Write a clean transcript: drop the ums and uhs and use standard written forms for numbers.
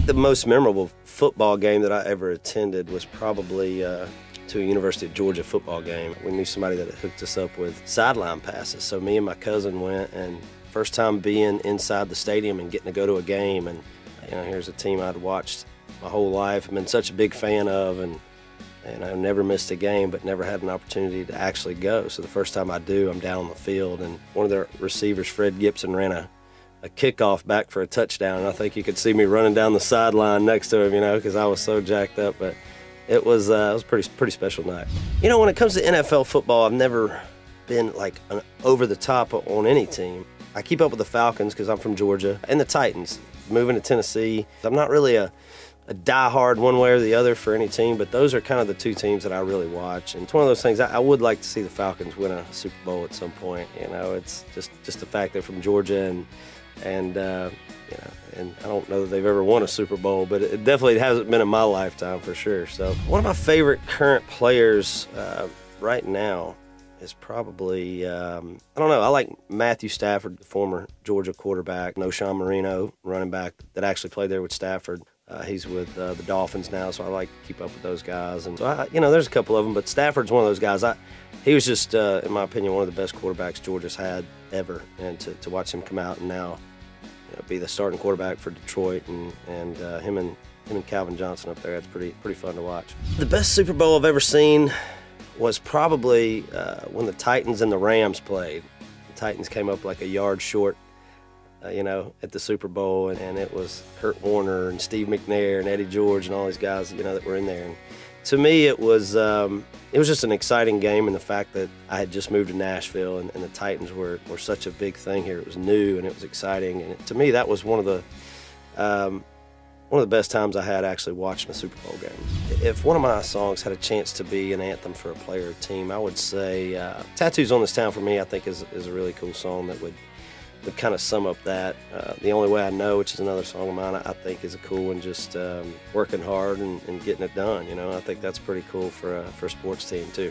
think the most memorable football game that I ever attended was probably to a University of Georgia football game. We knew somebody that had hooked us up with sideline passes, so me and my cousin went, and first time being inside the stadium and getting to go to a game, and here's a team I'd watched my whole life, I've been such a big fan of, and I never missed a game, but never had an opportunity to actually go. So the first time I do, I'm down on the field, and one of the receivers, Fred Gibson, ran a kickoff back for a touchdown, and I think you could see me running down the sideline next to him, because I was so jacked up. But it was a pretty special night. When it comes to NFL football, I've never been like over the top on any team. I keep up with the Falcons because I'm from Georgia, and the Titans. Moving to Tennessee, I'm not really a diehard one way or the other for any team, but those are kind of the two teams that I really watch. And it's one of those things I would like to see the Falcons win a Super Bowl at some point. It's just the fact they're from Georgia, and I don't know that they've ever won a Super Bowl, but it definitely hasn't been in my lifetime for sure. So one of my favorite current players right now is probably, I don't know, I like Matthew Stafford, the former Georgia quarterback, Knowshon Marino, running back that actually played there with Stafford. He's with the Dolphins now, so I like to keep up with those guys. And so, there's a couple of them, but Stafford's one of those guys. He was just, in my opinion, one of the best quarterbacks Georgia's had ever. And to watch him come out and now be the starting quarterback for Detroit, and him and Calvin Johnson up there, that's pretty fun to watch. The best Super Bowl I've ever seen was probably when the Titans and the Rams played. The Titans came up like a yard short, at the Super Bowl, and it was Kurt Warner and Steve McNair and Eddie George and all these guys, that were in there. And to me, it was just an exciting game, and the fact that I had just moved to Nashville, and the Titans were such a big thing here. It was new and it was exciting, and to me, that was one of the best times I had actually watching a Super Bowl game. If one of my songs had a chance to be an anthem for a player or team, I would say "Tattoos on This Town" for me, I think is a really cool song that would kind of sum up that. The Only Way I Know, which is another song of mine, I think is a cool one, just working hard and getting it done. I think that's pretty cool for a sports team too.